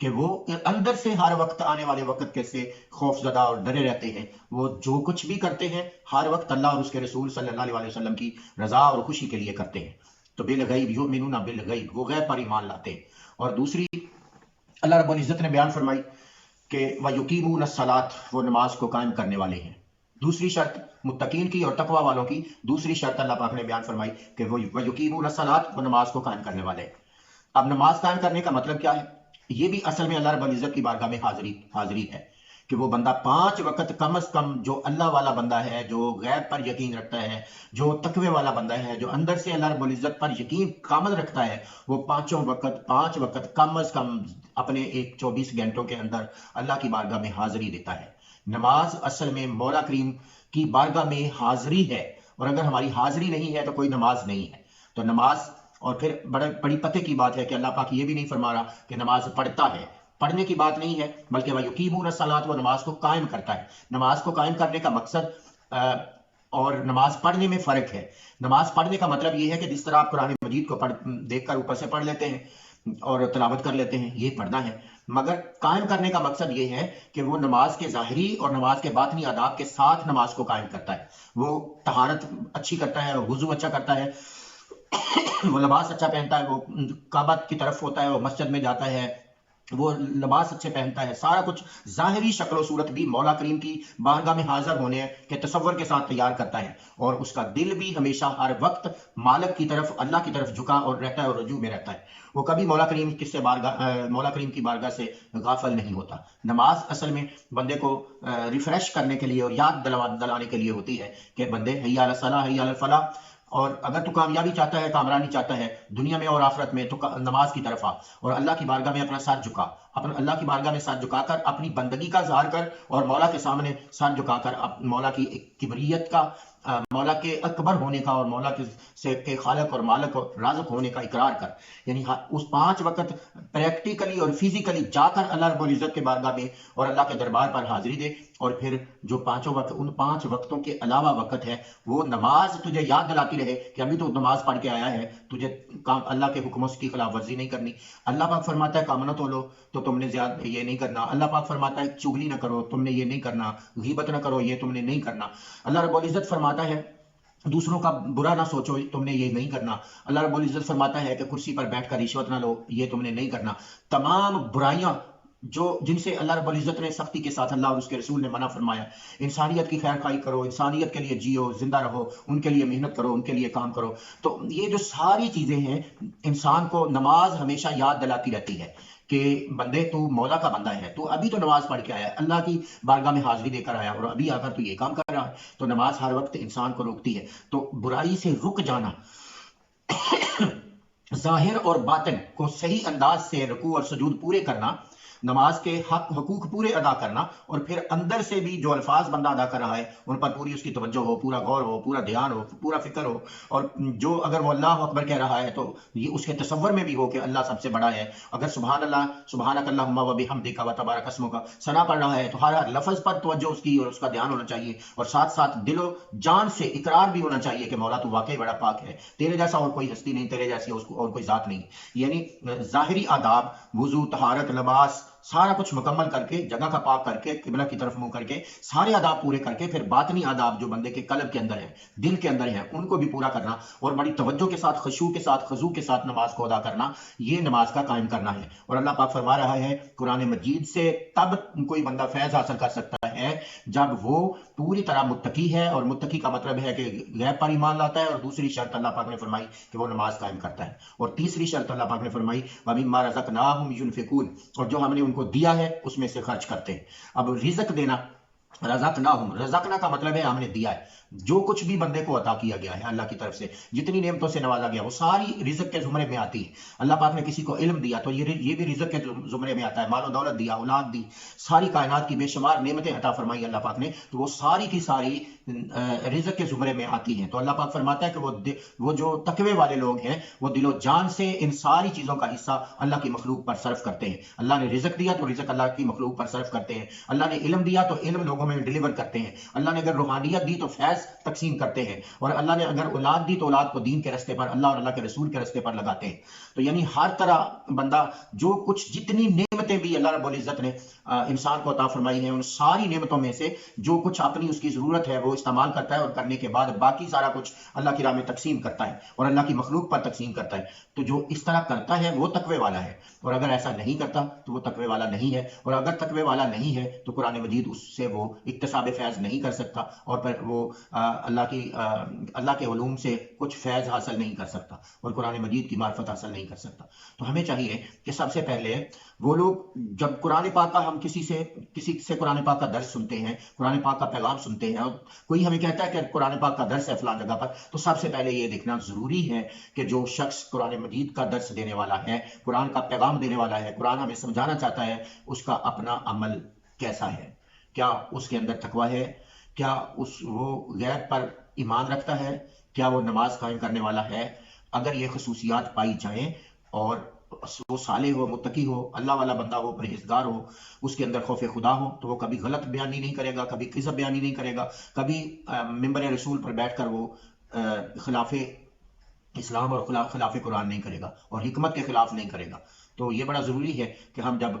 کہ وہ اندر سے ہر وقت آنے والے وقت کے سے خوف زدہ اور ڈرے رہتے ہیں. وہ جو کچھ بھی کرتے ہیں ہر وقت اللہ اور اس کے رسول صلی اللہ علیہ وسلم کی رضا اور خوشی کے لیے کرتے ہیں. تو بالغیب یؤمنون بالغیب، وہ غیب پر ایمان لاتے ہیں. اور دوسری اللہ رب العزت نے بیان فرمائی کہ وَيُقِيمُونَ الصَّلَاةَ، وہ نماز کو قائم کرنے والے ہیں. دوسری شرط متقین کی اور تقوی والوں کی، دوسری شرط اللہ پاک نے بیان فرمائی کہ وہ وَيُقِيمُونَ الصَّلَاةَ، وہ نماز کو قائم کرنے والے ہیں. اب نماز قائم کرنے کا مطلب کیا ہے؟ یہ بھی اصل میں اللہ رب العزت کی بارگاہ میں حاضری ہے کہ وہ بندہ 5 وقت کم از کم، جو اللہ والا بندہ ہے، جو غیب پر یقین رکھتا ہے، جو تقوی والا بندہ ہے، جو اندر سے اللہ رب العزت پر یقین کامل رکھتا ہے، وہ 5 وقت کم از کم اپنے ایک 24 گھنٹوں کے اندر اللہ کی بارگاہ میں حاضری دیتا ہے. نماز اصل میں مولا کریم کی بارگاہ میں حاضری ہے، اور اگر ہماری حاضری نہیں ہے تو کوئی نماز نہیں ہے. تو نماز، اور پھر بڑی پتے کی بات ہے کہ اللہ پاک یہ بھی نہیں فرما رہا کہ نماز پڑھتا ہے، پڑھنے کی بات نہیں ہے، بلکہ وَيُقِيمُونَ الصَّلَاةَ، وہ نماز کو قائم کرتا ہے. نماز کو قائم کرنے کا مقصد اور نماز پڑھنے میں فرق ہے. نماز پڑھنے کا مطلب یہ ہے کہ جس طرح آپ قرآن مجید کو دیکھ کر اوپر سے پڑھ لیتے ہیں اور تلاوت کر لیتے ہیں، یہ پڑھنا ہے. مگر قائم کرنے کا مقصد یہ ہے کہ وہ نماز کے ظاہری اور نماز کے باطنی آداب کے ساتھ نماز کو قائم کرتا ہے. وہ طہارت اچھی کرتا ہے، وضو اچھا کرتا ہے، وہ لباس اچھا پہنتا ہے، وہ کعبہ کی طرف ہوتا ہے، وہ مسجد میں جاتا ہے، وہ لباس اچھے پہنتا ہے. سارا کچھ ظاہری شکل و صورت بھی مولا کریم کی بارگاہ میں حاضر ہونے کے تصور کے ساتھ تیار کرتا ہے، اور اس کا دل بھی ہمیشہ ہر وقت مالک کی طرف، اللہ کی طرف جھکا اور رہتا ہے اور رجوع میں رہتا ہے. وہ کبھی مولا کریم کی بارگاہ سے غافل نہیں ہوتا. نماز اصل میں بندے کو ریفریش کرنے کے لیے اور یاد دلانے کے لیے ہوتی ہے کہ بندے حی علی الصلاۃ، حی علی الفلاح، اور اگر تو کامیابی چاہتا ہے، کامرانی چاہتا ہے دنیا میں اور آخرت میں، تو نماز کی طرف آ اور اللہ کی بارگاہ میں اپنا سر جھکا، اللہ کی بارگاہ میں سر جھکا کر اپنی بندگی کا اظہار کر، اور مولا کے سامنے سر جھکا کر مولا کی کبریت کا، مولا کے اکبر ہونے کا، اور مولا کے خالق اور مالک اور رازق ہونے کا اقرار کر. یعنی اس 5 وقت پریکٹیکلی اور فزیکلی جا کر اللہ رب العزت کے بارگاہ میں اور اللہ کے دربار پر حاضری دے. اور پھر جو 5 وقت، ان 5 وقتوں کے علاوہ وقت ہے، وہ نماز تجھے یاد دلاتی رہے کہ ابھی تو نماز پڑھ کے آیا ہے، تجھے اللہ کے حکموں کی خلاف ورزی نہیں کرنی. اللہ پاک فرماتا ہے کام نہ تولو، تو تم نے زیادہ یہ نہیں کرنا. اللہ پاک فرماتا ہے چغلی نہ کرو، تم نے یہ نہیں کرنا. غیبت نہ کرو، یہ تم نے نہیں کرنا. اللہ رب العزت فرماتا ہے دوسروں کا برا نہ سوچو، تم نے یہ نہیں کرنا. اللہ رب العزت فرماتا ہے کہ کرسی پر بیٹھ کر رشوت نہ لو، یہ تم نے نہیں کرنا. تمام برائیاں جن سے اللہ رب العزت نے سختی کے ساتھ، اللہ اور اس کے رسول نے منع فرمایا. انسانیت کی خیر خواہی کرو، انسانیت کے لیے جیو، زندہ رہو، ان کے لیے محنت کرو، ان کے لیے کام کرو. تو یہ جو ساری چیزیں ہیں، انسان کو نماز ہمیشہ یاد دلاتی رہتی ہے کہ بندے تو مولا کا بندہ ہے، تو ابھی تو نماز پڑھ کے آیا ہے، اللہ کی بارگاہ میں حاضری دے کر آیا، اور ابھی آ کر تو یہ کام کر رہا ہے. تو نماز ہر وقت انسان کو روکتی ہے. تو برائی سے رک جانا، ظاہر اور باطن کو صحیح انداز سے رکوع اور سجود پورے کرنا، نماز کے حقوق پورے ادا کرنا، اور پھر اندر سے بھی جو الفاظ بندہ ادا کر رہا ہے ان پر پوری اس کی توجہ ہو، پورا غور ہو، پورا دھیان ہو، پورا فکر ہو. اور جو اگر وہ اللہ اکبر کہہ رہا ہے تو یہ اس کے تصور میں بھی ہو کہ اللہ سب سے بڑا ہے. اگر سبحان اللہ، سبحانک اللہم و بحمدک و تبارک اسمک کا ثنا پڑھ رہا ہے تو ہر لفظ پر توجہ اس کی اور اس کا دھیان ہونا چاہیے، اور ساتھ ساتھ دل و جان سے اقرار بھی ہونا چاہیے کہ مولا تو واقعی بڑا پاک ہے، تیرے جیسا اور کوئی ہستی نہیں، تیرے جیسی اور کوئی ذات نہیں. یعنی ظاہری آداب، وضو، طہارت، لباس، سارا کچھ مکمل کر کے، جگہ کا پاک کر کے، قبلہ کی طرف منہ کر کے، سارے آداب پورے کر کے، پھر باطنی آداب جو بندے کے قلب کے اندر ہے، دل کے اندر ہے، ان کو بھی پورا کرنا، اور بڑی توجہ کے ساتھ، خشوع کے ساتھ، خضوع کے ساتھ نماز کو ادا کرنا، یہ نماز کا قائم کرنا ہے. اور اللہ پاک فرما رہا ہے قرآن مجید سے تب کوئی بندہ فیض حاصل کر سکتا ہے جب وہ پوری طرح متقی ہے، اور متقی کا مطلب ہے کہ غیب پر ایمان لاتا ہے. اور دوسری شرط اللہ پاک نے فرمائی کہ وہ نماز قائم کرتا ہے. اور تیسری شرط اللہ پاک نے فرمائی وَمِمَّا رَزَقْنَاهُمْ يُنْفِقُونَ، اور جو ہم نے ان کو دیا ہے اس میں سے خرچ کرتے ہیں. اب رزق دینا، رزقنا کا مطلب ہے ہم نے دیا ہے. جو کچھ بھی بندے کو عطا کیا گیا ہے اللہ کی طرف سے، جتنی نعمتوں سے نوازا گیا، وہ ساری رزق کے زمرے میں آتی ہے. اللہ پاک نے کسی کو علم دیا تو یہ بھی رزق کے زمرے میں آتا ہے. مال و دولت دیا، اولاد دی، ساری کائنات کی بے شمار نعمتیں عطا فرمائی اللہ پاک نے، تو وہ ساری کی ساری رزق کے زمرے میں آتی ہیں. تو اللہ پاک فرماتا ہے کہ وہ جو تقوی والے لوگ ہیں وہ دل و جان سے ان ساری چیزوں کا حصہ اللہ کی مخلوق پر صرف کرتے ہیں. اللہ نے رزق دیا تو رزق اللہ کی مخلوق پر صرف کرتے ہیں. اللہ نے علم دیا تو علم لوگوں میں ڈیلیور کرتے ہیں. اللہ نے اگر روحانیت دی تو فیض فیض تقسیم کرتے ہیں، اور اللہ نے اگر اولاد دی تو اولاد کو دین کے رستے پر، اللہ اور اللہ کے رسول کے رستے پر لگاتے ہیں۔ تو یعنی ہر طرح بندہ جو کچھ جتنی نعمتیں بھی اللہ رب العزت نے انسان کو عطا فرمائی ہیں، ان ساری نعمتوں میں سے جو کچھ اپنی اس کی ضرورت ہے وہ استعمال کرتا ہے، اور کرنے کے بعد باقی سارا کچھ اللہ کی راہ میں تقسیم کرتا ہے اور اللہ کی مخلوق پر تقسیم کرتا ہے۔ تو جو اس طرح کرتا ہے وہ تقوی والا ہے، اور اگر ایسا نہیں کرتا تو وہ تقوی والا نہیں ہے، اور اگر تقوی والا نہیں ہے تو قرآن مجید اس سے وہ اکتساب فیض نہیں کر سکتا، اور پھر وہ اللہ کے علوم سے کچھ فیض حاصل نہیں کر سکتا، اور قرآن مجید کی معرفت حاصل نہیں کر سکتا۔ تو ہمیں چاہیے کہ سب سے پہلے وہ لوگ جب قرآن پاک کا ہم کسی سے قرآن پاک کا درس سنتے ہیں، قرآن پاک کا پیغام سنتے ہیں، اور کوئی ہمیں کہتا ہے کہ قرآن پاک کا درس ہے فلاں جگہ پر، تو سب سے پہلے یہ دیکھنا ضروری ہے کہ جو شخص قرآن مجید کا درس دینے والا ہے، قرآن کا پیغام دینے والا ہے، قرآن ہمیں سمجھانا چاہتا ہے، اس کا اپنا عمل کیسا ہے، کیا اس کے اندر تقویٰ ہے، کیا وہ غیب پر ایمان رکھتا ہے، کیا وہ نماز قائم کرنے والا ہے۔ اگر یہ خصوصیات پائی جائیں اور وہ صالح ہو، متقی ہو، اللہ والا بندہ ہو، پرہیزگار ہو، اس کے اندر خوف خدا ہو، تو وہ کبھی غلط بیانی نہیں کرے گا، کبھی کذب بیانی نہیں کرے گا، کبھی ممبر رسول پر بیٹھ کر وہ خلاف اسلام اور خلاف قرآن نہیں کرے گا، اور حکمت کے خلاف نہیں کرے گا۔ تو یہ بڑا ضروری ہے کہ ہم جب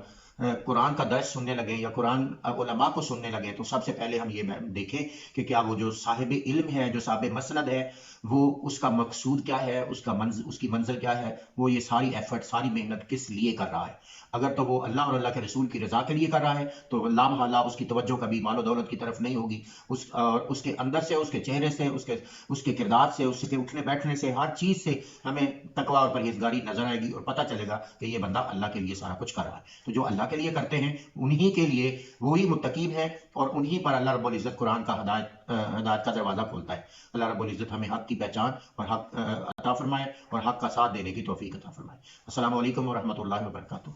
قرآن کا درس سننے لگے یا قرآن علماء کو سننے لگے تو سب سے پہلے ہم یہ دیکھیں کہ کیا وہ جو صاحب علم ہے، جو صاحب مسند ہے، وہ اس کا مقصود کیا ہے، اس کی منزل کیا ہے، وہ یہ ساری ایفرٹ، ساری محنت کس لیے کر رہا ہے۔ اگر تو وہ اللہ اور اللہ کے رسول کی رضا کے لیے کر رہا ہے تو لا محالہ اس کی توجہ کبھی مال و دولت کی طرف نہیں ہوگی، اور اس کے اندر سے، اس کے چہرے سے، اس کے کردار سے، اس کے اٹھنے بیٹھنے سے، ہر چیز سے ہمیں تقویٰ اور پرہیزگاری نظر آئے گی، اور پتہ چلے گا کہ یہ بندہ اللہ کے لیے سارا کچھ کر رہا ہے۔ تو جو اللہ کے لیے کرتے ہیں انہی کے لیے وہی متقین ہے، اور انہی پر اللہ رب العزت قرآن کا ہدایت کا دروازہ کھولتا ہے۔ اللہ رب العزت ہمیں حق کی پہچان اور حق عطا فرمائے، اور حق کا ساتھ دینے کی توفیق عطا فرمائے۔ السلام علیکم ورحمۃ اللہ وبرکاتہ۔